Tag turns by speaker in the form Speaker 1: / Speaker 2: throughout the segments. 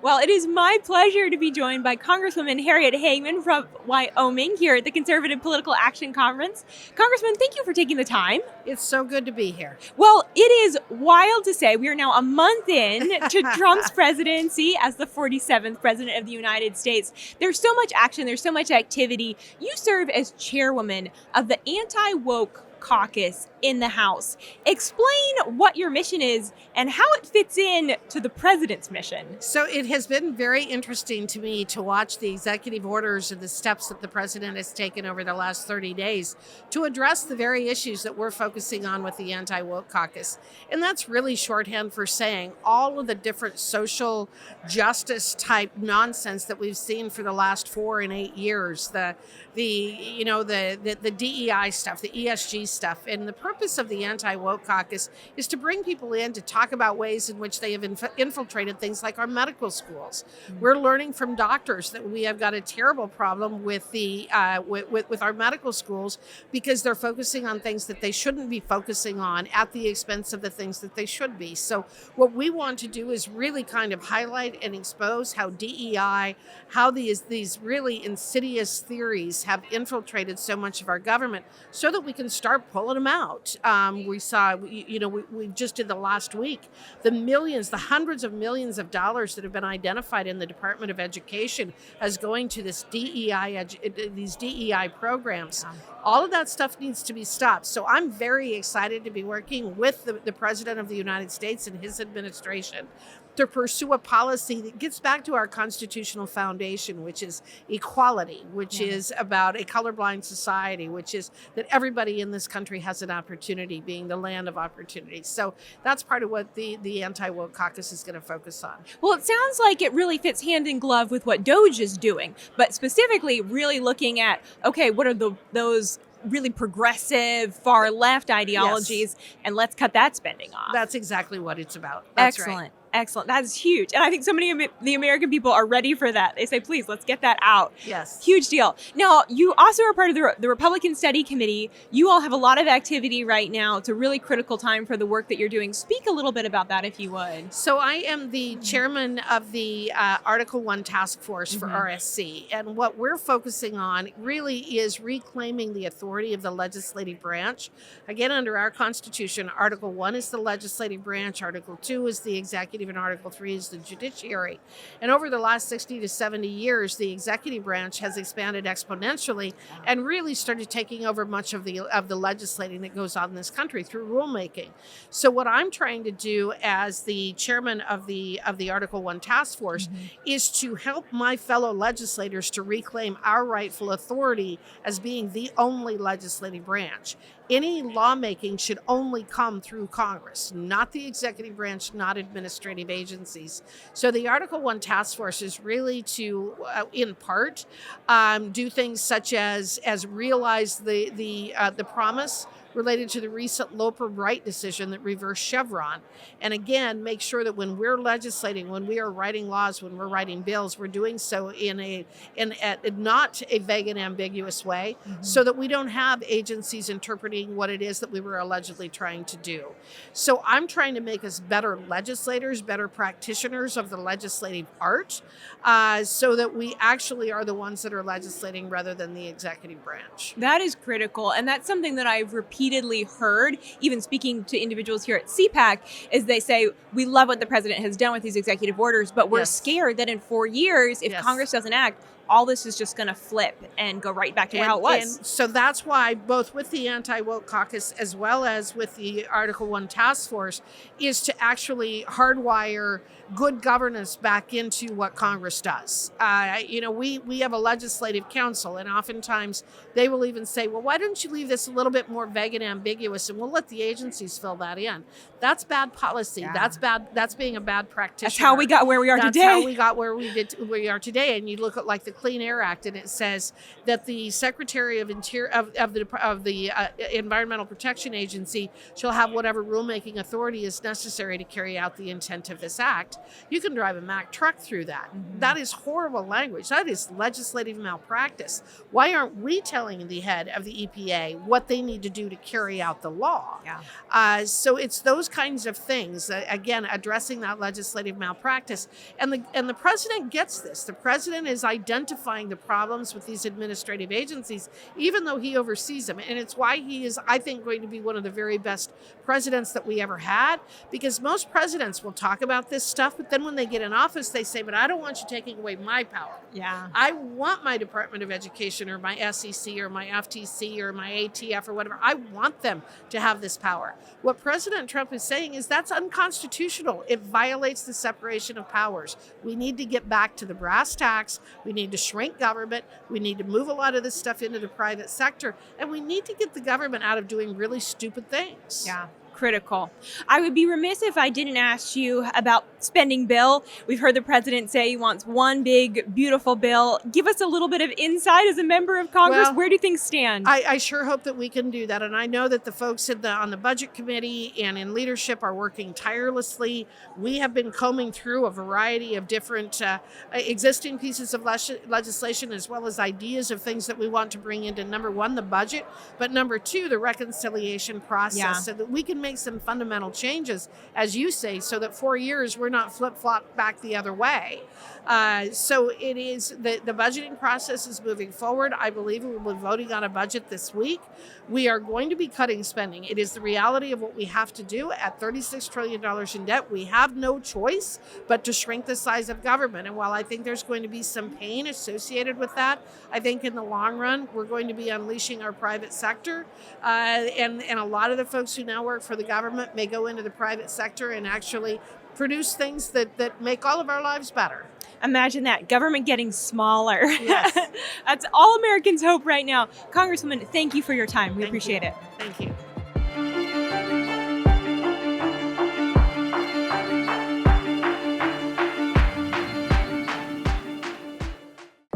Speaker 1: Well, it is my pleasure to be joined by Congresswoman Harriet Hageman from Wyoming here at the Conservative Political Action Conference. Congressman, thank you for taking the time.
Speaker 2: It's so good to be here.
Speaker 1: Well, it is wild to say we are now a month in to Trump's presidency as the 47th president of the United States. There's so much action. There's so much activity. You serve as chairwoman of the Anti-Woke Caucus in the House. Explain what your mission is and how it fits in to the president's mission.
Speaker 2: So it has been very interesting to me to watch the executive orders and the steps that the president has taken over the last 30 days to address the very issues that we're focusing on with the Anti-Woke Caucus. And that's really shorthand for saying all of the different social justice type nonsense that we've seen for the last 4 and 8 years, the DEI stuff, the ESG stuff. And the purpose of the Anti-Woke Caucus is to bring people in to talk about ways in which they have infiltrated things like our medical schools. We're learning from doctors that we have got a terrible problem with the with our medical schools because they're focusing on things that they shouldn't be focusing on at the expense of the things that they should be. So what we want to do is really kind of highlight and expose how DEI, how these really insidious theories have infiltrated so much of our government so that we can start pulling them out. We saw, we just did the last week, the hundreds of millions of dollars that have been identified in the Department of Education as going to these DEI programs. All of that stuff needs to be stopped. So I'm very excited to be working with the President of the United States and his administration to pursue a policy that gets back to our constitutional foundation, which is equality, which is about a colorblind society, which is that everybody in this country has an opportunity, being the land of opportunity. So that's part of what the Anti-Woke Caucus is going to focus on.
Speaker 1: Well, it sounds like it really fits hand in glove with what DOGE is doing, but specifically really looking at, okay, what are those really progressive, far left ideologies, and let's cut that spending off.
Speaker 2: That's exactly what it's about. That's
Speaker 1: Excellent.
Speaker 2: Right.
Speaker 1: Excellent. That's huge. And I think so many of the American people are ready for that. They say, please, let's get that out.
Speaker 2: Yes.
Speaker 1: Huge deal. Now, you also are part of the Republican Study Committee. You all have a lot of activity right now. It's a really critical time for the work that you're doing. Speak a little bit about that, if you would.
Speaker 2: So I am the chairman of the Article 1 Task Force for RSC. And what we're focusing on really is reclaiming the authority of the legislative branch. Again, under our Constitution, Article 1 is the legislative branch, Article 2 is the executive, and Article 3 is the judiciary. And over the last 60 to 70 years, the executive branch has expanded exponentially and really started taking over much of the legislating that goes on in this country through rulemaking. So what I'm trying to do as the chairman of the Article 1 Task Force is to help my fellow legislators to reclaim our rightful authority as being the only legislative branch. Any lawmaking should only come through Congress, not the executive branch, not administrative agencies. So the Article 1 Task Force is really to, in part, do things such as realize the promise related to the recent Loper Bright decision that reversed Chevron. And again, make sure that when we're legislating, when we are writing laws, when we're writing bills, we're doing so in not a vague and ambiguous way, so that we don't have agencies interpreting what it is that we were allegedly trying to do. So I'm trying to make us better legislators, better practitioners of the legislative art, so that we actually are the ones that are legislating rather than the executive branch.
Speaker 1: That is critical. And that's something that I've repeatedly heard, even speaking to individuals here at CPAC, is they say, we love what the president has done with these executive orders, but we're scared that in 4 years, if Congress doesn't act, all this is just going to flip and go right back to how it was.
Speaker 2: And so that's why both with the Anti-Woke Caucus as well as with the Article 1 Task Force is to actually hardwire good governance back into what Congress does. We have a legislative council, and oftentimes they will even say, well, why don't you leave this a little bit more vague and ambiguous, and we'll let the agencies fill that in. That's bad policy. Yeah. That's bad. That's being a bad practitioner.
Speaker 1: That's how we got where we are today.
Speaker 2: That's how we got where we are today. And you look at like the the Clean Air Act, and it says that the Secretary of Interior of the Environmental Protection Agency shall have whatever rulemaking authority is necessary to carry out the intent of this act. You can drive a Mack truck through that.
Speaker 1: Mm-hmm.
Speaker 2: That is horrible language. That is legislative malpractice. Why aren't we telling the head of the EPA what they need to do to carry out the law?
Speaker 1: Yeah.
Speaker 2: So it's those kinds of things, again, addressing that legislative malpractice. And the president gets this. The president is identifying the problems with these administrative agencies, even though he oversees them. And it's why he is, I think, going to be one of the very best presidents that we ever had, because most presidents will talk about this stuff, but then when they get in office, they say, but I don't want you taking away my power.
Speaker 1: Yeah.
Speaker 2: I want my Department of Education or my SEC or my FTC or my ATF or whatever. I want them to have this power. What President Trump is saying is that's unconstitutional. It violates the separation of powers. We need to get back to the brass tacks. We need to shrink government. We need to move a lot of this stuff into the private sector. And we need to get the government out of doing really stupid things.
Speaker 1: Yeah. Critical. I would be remiss if I didn't ask you about spending bill. We've heard the president say he wants one big, beautiful bill. Give us a little bit of insight as a member of Congress.
Speaker 2: Well,
Speaker 1: where do things stand?
Speaker 2: I sure hope that we can do that. And I know that the folks on the budget committee and in leadership are working tirelessly. We have been combing through a variety of different existing pieces of legislation, as well as ideas of things that we want to bring into, number one, the budget, but number two, the reconciliation process, so that we can make some fundamental changes, as you say, so that 4 years we're not flip-flop back the other way. So it is, the budgeting process is moving forward. I believe we will be voting on a budget this week. We are going to be cutting spending. It is the reality of what we have to do. At $36 trillion in debt, we have no choice but to shrink the size of government. And while I think there's going to be some pain associated with that, I think in the long run, we're going to be unleashing our private sector. And a lot of the folks who now work for the government may go into the private sector and actually produce things that make all of our lives better.
Speaker 1: Imagine that, government getting smaller.
Speaker 2: Yes.
Speaker 1: That's all Americans hope right now. Congresswoman, thank you for your time. We appreciate it.
Speaker 2: Thank you.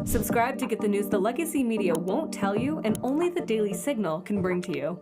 Speaker 3: Subscribe to get the news the legacy media won't tell you and only the Daily Signal can bring to you.